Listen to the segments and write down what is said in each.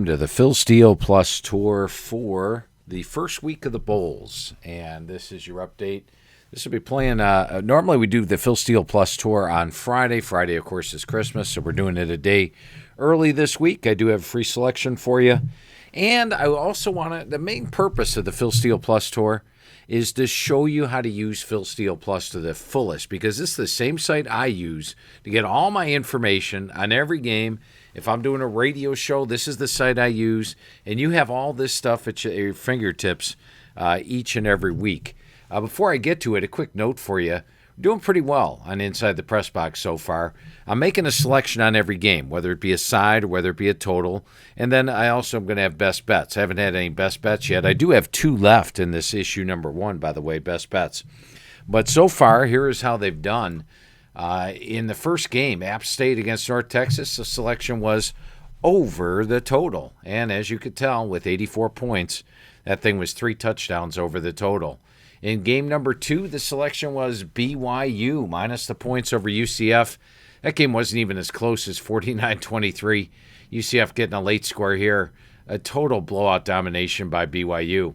welcome to the Phil Steele Plus tour for the first week of the Bowls. And this is your update. This will be playing, normally we do the Phil Steele Plus tour on Friday. Friday, of course, is Christmas, so we're doing it a day early this week. I do have a free selection for you. And I also want to, the main purpose of the Phil Steele Plus tour is to show you how to use Phil Steele Plus to the fullest, because this is the same site I use to get all my information on every game. If I'm doing a radio show, this is the site I use, and you have all this stuff at your fingertips each and every week. Before I get to it, a quick note for you. We're doing pretty well on Inside the Press Box so far. I'm making a selection on every game, whether it be a side or whether it be a total. And then I also am going to have best bets. I haven't had any best bets yet. I do have 2 left in this issue number 1, by the way, best bets. But so far, here is how they've done. In the first game, App State against North Texas, the selection was over the total. And as you could tell, with 84 points, that thing was 3 touchdowns over the total. In game number 2, the selection was BYU minus the points over UCF. That game wasn't even as close as 49-23. UCF getting a late score here. A total blowout domination by BYU.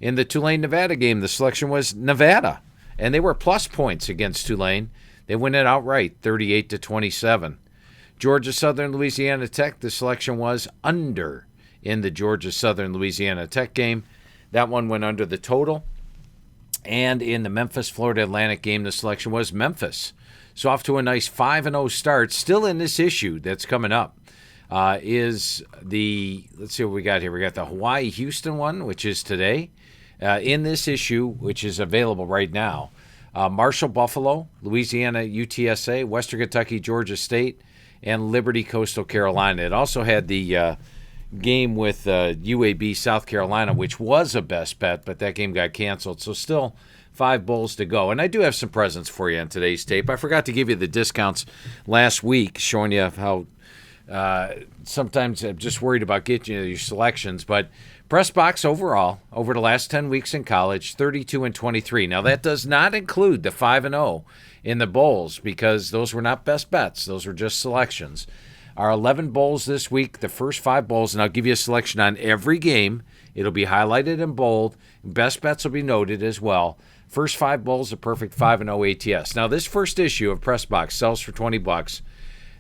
In the Tulane-Nevada game, the selection was Nevada, and they were plus points against Tulane. They win it outright, 38-27. Georgia Southern Louisiana Tech, the selection was under in the Georgia Southern Louisiana Tech game. That one went under the total. And in the Memphis Florida Atlantic game, the selection was Memphis. So off to a nice 5-0 start. Still in this issue that's coming up is the, let's see what we got here. We got the Hawaii-Houston one, which is today. In this issue, which is available right now, Marshall Buffalo, Louisiana UTSA, Western Kentucky, Georgia State, and Liberty Coastal Carolina. It also had the game with UAB South Carolina, which was a best bet, but that game got canceled. So still 5 bowls to go. And I do have some presents for you on today's tape. I forgot to give you the discounts last week, showing you how sometimes I'm just worried about getting you your selections. But Press Box overall, over the last 10 weeks in college, 32-23. Now, that does not include the 5-0 in the bowls, because those were not best bets. Those were just selections. Our 11 bowls this week, the first 5 bowls, and I'll give you a selection on every game. It'll be highlighted in bold. Best bets will be noted as well. First 5 bowls, a perfect 5-0 ATS. Now, this first issue of Press Box sells for $20.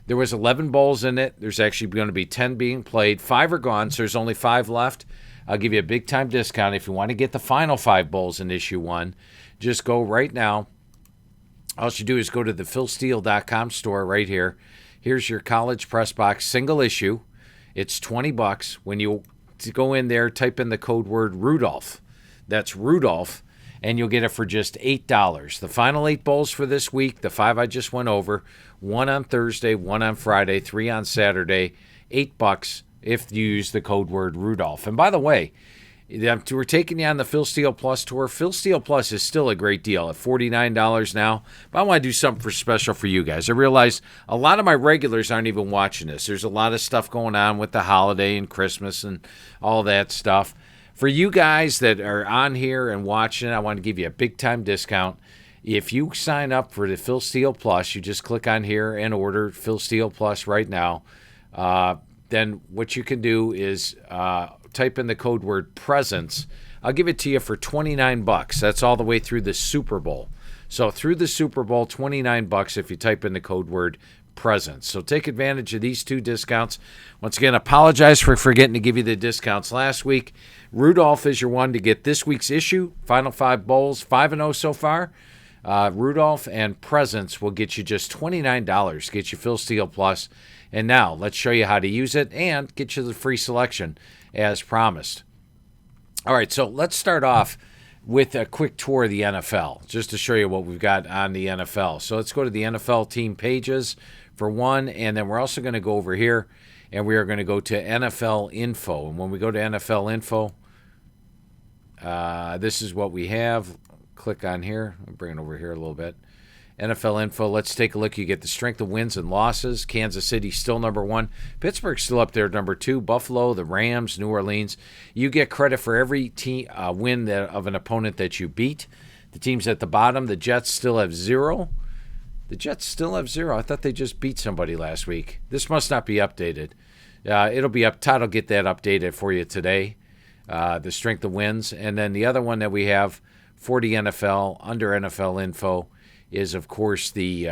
There was 11 bowls in it. There's actually going to be 10 being played. 5 are gone, so there's only 5 left. I'll give you a big-time discount. If you want to get the final 5 bowls in issue 1, just go right now. All you do is go to the philsteele.com store right here. Here's your college Press Box single issue. It's $20. When you go in there, type in the code word Rudolph. That's Rudolph, and you'll get it for just $8. The final 8 bowls for this week, the 5 I just went over, 1 on Thursday, 1 on Friday, 3 on Saturday, $8 if you use the code word Rudolph. And by the way, we're taking you on the Phil Steele Plus tour. Phil Steele Plus is still a great deal at $49 now. But I want to do something special for you guys. I realize a lot of my regulars aren't even watching this. There's a lot of stuff going on with the holiday and Christmas and all that stuff. For you guys that are on here and watching, I want to give you a big-time discount. If you sign up for the Phil Steele Plus, you just click on here and order Phil Steele Plus right now. Then what you can do is type in the code word presents. I'll give it to you for $29. That's all the way through the Super Bowl. So through the Super Bowl, $29 if you type in the code word presents. So take advantage of these 2 discounts. Once again, apologize for forgetting to give you the discounts last week. Rudolph is your one to get this week's issue. Final 5 bowls, 5-0 so far. Rudolph and presents will get you just $29. Get you Phil Steele Plus. And now let's show you how to use it and get you the free selection as promised. All right, so let's start off with a quick tour of the NFL, just to show you what we've got on the NFL. So let's go to the NFL team pages for one, and then we're also going to go over here, and we are going to go to NFL Info. And when we go to NFL Info, this is what we have. Click on here. I'll bring it over here a little bit. NFL Info, let's take a look. You get the strength of wins and losses. Kansas City still number 1. Pittsburgh's still up there number 2. Buffalo, the Rams, New Orleans. You get credit for every team win of an opponent that you beat. The teams at the bottom, the Jets still have 0. The Jets still have 0. I thought they just beat somebody last week. This must not be updated. It'll be up. Todd will get that updated for you today, the strength of wins. And then the other one that we have for the NFL, under NFL info, is, of course, the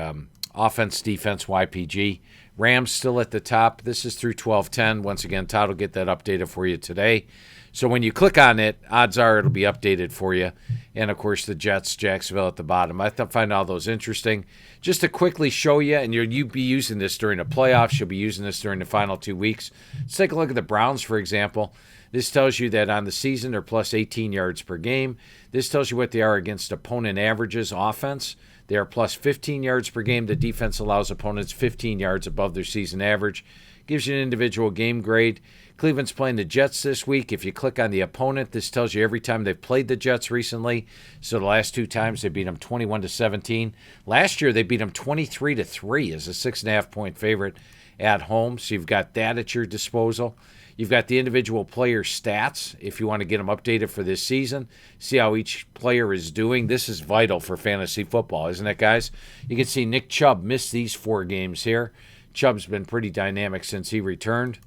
offense, defense, YPG. Rams still at the top. This is through 12/10. Once again, Todd will get that updated for you today. So when you click on it, odds are it'll be updated for you. And, of course, the Jets, Jacksonville at the bottom. I find all those interesting. Just to quickly show you, and you'll be using this during the playoffs. You'll be using this during the final 2 weeks. Let's take a look at the Browns, for example. This tells you that on the season, they're plus 18 yards per game. This tells you what they are against opponent averages offense. They are plus 15 yards per game. The defense allows opponents 15 yards above their season average. Gives you an individual game grade. Cleveland's playing the Jets this week. If you click on the opponent, this tells you every time they've played the Jets recently. So the last 2 times they beat them 21-17. Last year they beat them 23-3 as a 6.5-point favorite at home. So you've got that at your disposal. You've got the individual player stats if you want to get them updated for this season. See how each player is doing. This is vital for fantasy football, isn't it, guys? You can see Nick Chubb missed these 4 games here. Chubb's been pretty dynamic since he returned.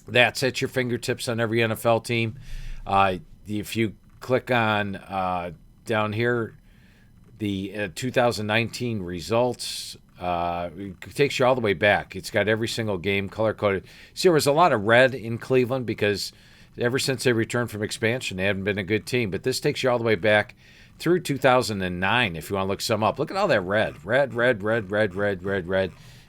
That's at your fingertips on every NFL team. If you click on down here, the 2019 results, it takes you all the way back. It's got every single game color-coded. See, there was a lot of red in Cleveland because ever since they returned from expansion, they haven't been a good team. But this takes you all the way back through 2009 if you want to look some up. Look at all that red. Red.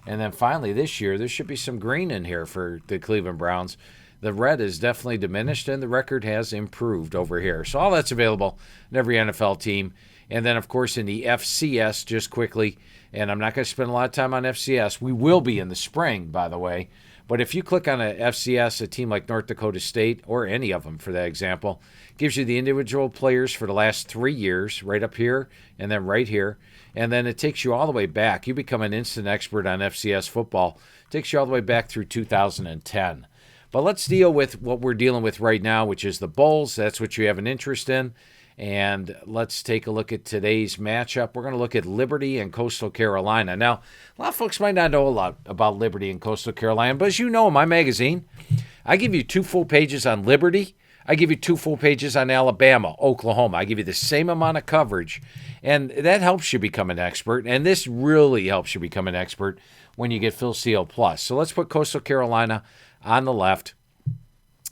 And then finally this year, there should be some green in here for the Cleveland Browns. The red is definitely diminished, and the record has improved over here. So all that's available in every NFL team. And then, of course, in the FCS, just quickly, and I'm not going to spend a lot of time on FCS. We will be in the spring, by the way. But if you click on a FCS, a team like North Dakota State, or any of them for that example, gives you the individual players for the last 3 years, right up here and then right here. And then it takes you all the way back. You become an instant expert on FCS football. It takes you all the way back through 2010. But let's deal with what we're dealing with right now, which is the Bulls. That's what you have an interest in. And let's take a look at today's matchup. We're going to look at Liberty and Coastal Carolina. Now, a lot of folks might not know a lot about Liberty and Coastal Carolina, but as you know, in my magazine, I give you 2 full pages on Liberty. I give you 2 full pages on Alabama, Oklahoma. I give you the same amount of coverage, and that helps you become an expert. And this really helps you become an expert when you get Phil Steele Plus. So let's put Coastal Carolina on the left,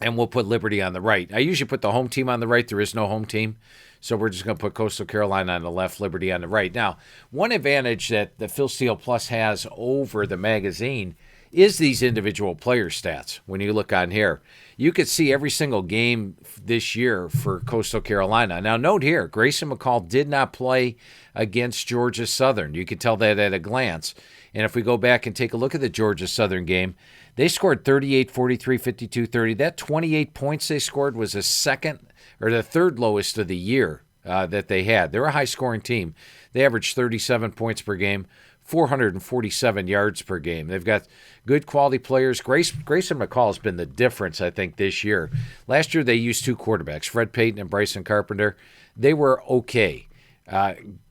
and we'll put Liberty on the right. I usually put the home team on the right. There is no home team. So we're just going to put Coastal Carolina on the left, Liberty on the right. Now, one advantage that the Phil Steele Plus has over the magazine is these individual player stats. When you look on here, you could see every single game this year for Coastal Carolina. Now, note here, Grayson McCall did not play against Georgia Southern. You could tell that at a glance. And if we go back and take a look at the Georgia Southern game, they scored 38, 43, 52, 30. That 28 points they scored was the third lowest of the year that they had. They're a high-scoring team. They averaged 37 points per game, 447 yards per game. They've got good quality players. Grayson McCall has been the difference, I think, this year. Last year they used 2 quarterbacks, Fred Payton and Bryson Carpenter. They were okay.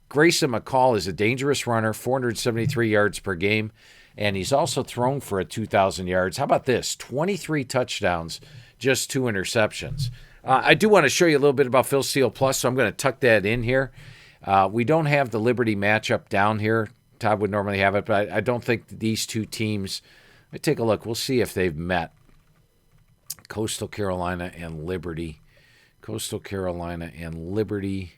Grayson McCall is a dangerous runner, 473 yards per game, and he's also thrown for 2,000 yards. How about this? 23 touchdowns, just 2 interceptions. I do want to show you a little bit about Phil Steele Plus, so I'm going to tuck that in here. We don't have the Liberty matchup down here. Todd would normally have it, but I don't think these 2 teams. Let me take a look. We'll see if they've met. Coastal Carolina and Liberty. Coastal Carolina and Liberty.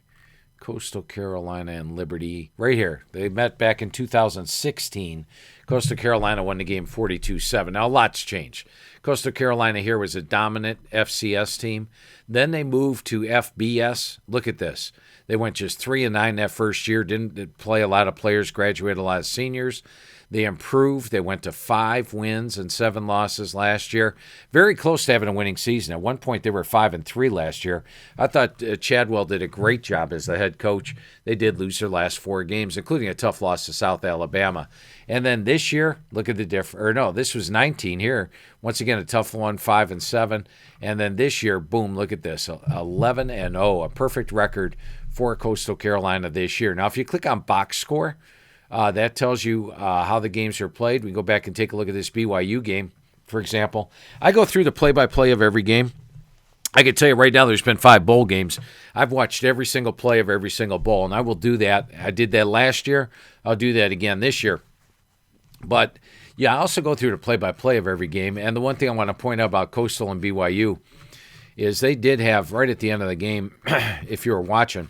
Coastal Carolina and Liberty. Right here. They met back in 2016. Coastal Carolina won the game 42-7. Now, a lot's changed. Coastal Carolina here was a dominant FCS team. Then they moved to FBS. Look at this. They went just 3-9 that first year. Didn't play a lot of players, graduated a lot of seniors. They improved. They went to 5 wins and 7 losses last year. Very close to having a winning season. At one point, they were 5-3 last year. I thought Chadwell did a great job as the head coach. They did lose their last 4 games, including a tough loss to South Alabama. And then this year, look at the difference. Or no, this was 19 here. Once again, a tough one, 5-7. And then this year, boom, look at this, 11-0, a perfect record for Coastal Carolina this year. Now, if you click on box score, that tells you how the games are played. We can go back and take a look at this BYU game for example. I go through the play-by-play of every game. I can tell you right now there's been 5 bowl games. I've watched every single play of every single bowl, and I will do that. I did that last year. I'll do that again this year. But, yeah, I also go through the play-by-play of every game. And the one thing I want to point out about Coastal and BYU is they did have, right at the end of the game, if you were watching,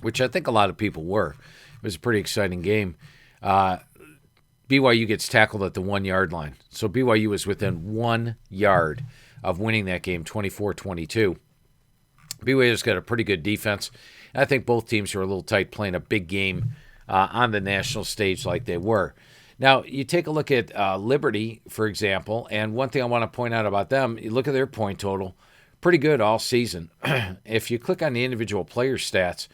which I think a lot of people were, it was a pretty exciting game, BYU gets tackled at the 1-yard line. So BYU was within 1 yard of winning that game 24-22. BYU's got a pretty good defense. And I think both teams are a little tight playing a big game on the national stage like they were. Now, you take a look at Liberty, for example, and one thing I want to point out about them, you look at their point total, pretty good all season. If you click on the individual player stats,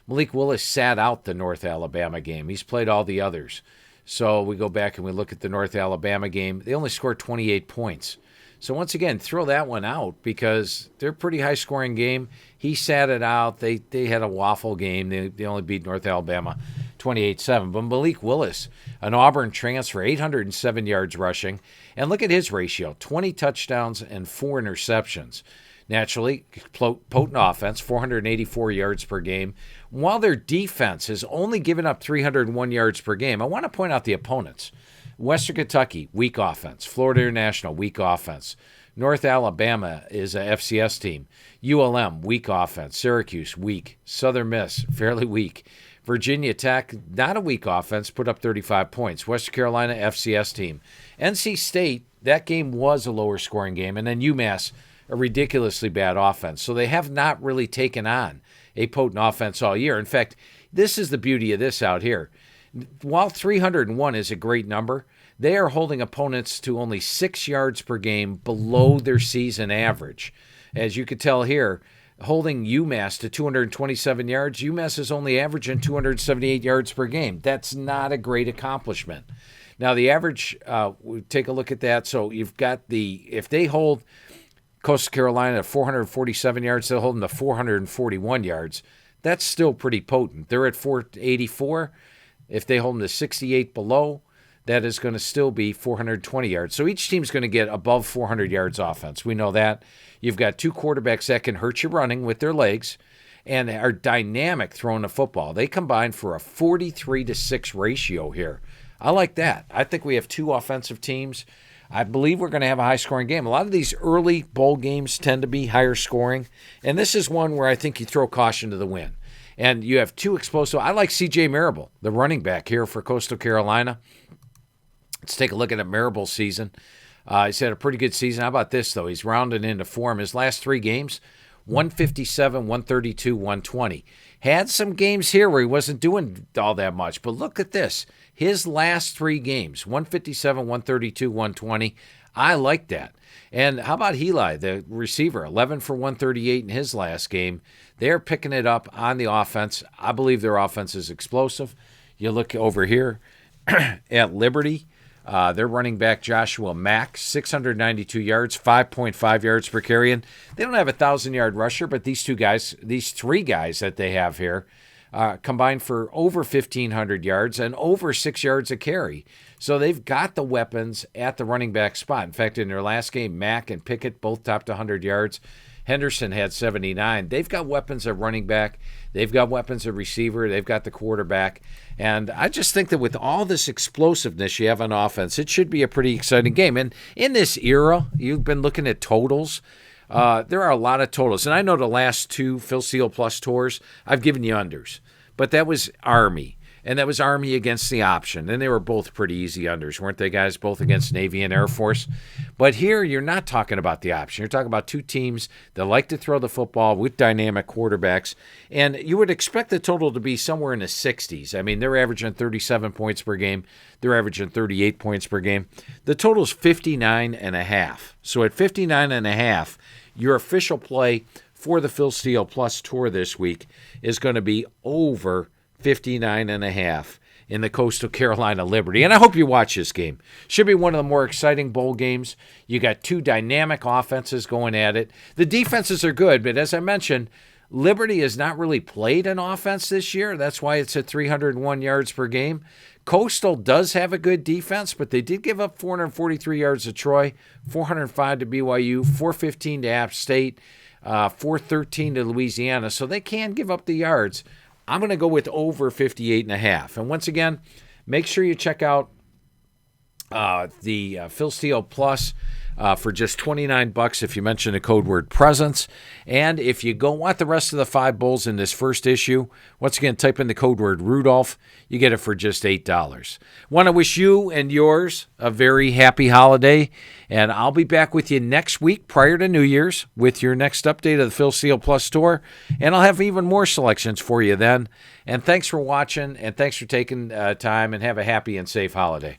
Malik Willis sat out the North Alabama game. He's played all the others. So we go back and we look at the North Alabama game. They only scored 28 points. So once again, throw that one out because they're a pretty high-scoring game. He sat it out. They had a waffle game. They only beat North Alabama 28-7. But Malik Willis, an Auburn transfer, 807 yards rushing. And look at his ratio, 20 touchdowns and 4 interceptions. Naturally, potent offense, 484 yards per game. While their defense has only given up 301 yards per game, I want to point out the opponents. Western Kentucky, weak offense. Florida International, weak offense. North Alabama is a FCS team. ULM, weak offense. Syracuse, weak. Southern Miss, fairly weak. Virginia Tech, not a weak offense, put up 35 points. Western Carolina, FCS team. NC State, that game was a lower scoring game. And then UMass, a ridiculously bad offense. So they have not really taken on a potent offense all year. In fact, this is the beauty of this out here. While 301 is a great number, they are holding opponents to only 6 yards per game below their season average. As you can tell here, holding UMass to 227 yards, UMass is only averaging 278 yards per game. That's not a great accomplishment. Now, the average, we take a look at that. So you've got if they hold Coastal Carolina at 447 yards, they'll hold them to 441 yards. That's still pretty potent. They're at 484. If they hold them to 68 below, that is going to still be 420 yards. So each team's going to get above 400 yards offense. We know that. You've got 2 quarterbacks that can hurt you running with their legs and are dynamic throwing the football. They combine for a 43-6 ratio here. I like that. I think we have 2 offensive teams. I believe we're going to have a high-scoring game. A lot of these early bowl games tend to be higher scoring, and this is one where I think you throw caution to the wind. And you have 2 explosive. I like C.J. Marable, the running back here for Coastal Carolina. Let's take a look at Marable's season. He's had a pretty good season. How about this, though? He's rounded into form. His last 3 games, 157, 132, 120. Had some games here where he wasn't doing all that much. But look at this. His last 3 games, 157, 132, 120. I like that. And how about Heli, the receiver, 11 for 138 in his last game. They're picking it up on the offense. I believe their offense is explosive. You look over here at Liberty. Their running back, Joshua Mack, 692 yards, 5.5 yards per carry. And they don't have a 1,000-yard rusher, but these 3 guys that they have here, combined for over 1,500 yards and over 6 yards a carry. So they've got the weapons at the running back spot. In fact, in their last game, Mack and Pickett both topped 100 yards. Henderson had 79. They've got weapons at running back. They've got weapons at receiver. They've got the quarterback. And I just think that with all this explosiveness you have on offense, it should be a pretty exciting game. And in this era, you've been looking at totals. There are a lot of totals. And I know the last 2 Phil Steele Plus tours, I've given you unders. But that was Army. And that was Army against the option. And they were both pretty easy unders, weren't they, guys? Both against Navy and Air Force. But here, you're not talking about the option. You're talking about 2 teams that like to throw the football with dynamic quarterbacks. And you would expect the total to be somewhere in the 60s. I mean, they're averaging 37 points per game. They're averaging 38 points per game. The total's 59.5. So at 59.5, your official play for the Phil Steele Plus Tour this week is going to be over 59.5 in the Coastal Carolina Liberty. And I hope you watch this game. Should be one of the more exciting bowl games. You got 2 dynamic offenses going at it. The defenses are good, but as I mentioned, Liberty has not really played an offense this year. That's why it's at 301 yards per game. Coastal does have a good defense, but they did give up 443 yards to Troy, 405 to BYU, 415 to App State, 413 to Louisiana. So they can give up the yards. I'm going to go with over 58.5. And once again, make sure you check out the Phil Steele Plus for just $29 if you mention the code word presence. And if you want the rest of the 5 bowls in this first issue, once again, type in the code word Rudolph. You get it for just $8. Want to wish you and yours a very happy holiday. And I'll be back with you next week prior to New Year's with your next update of the Phil Steele Plus tour. And I'll have even more selections for you then. And thanks for watching, and thanks for taking time, and have a happy and safe holiday.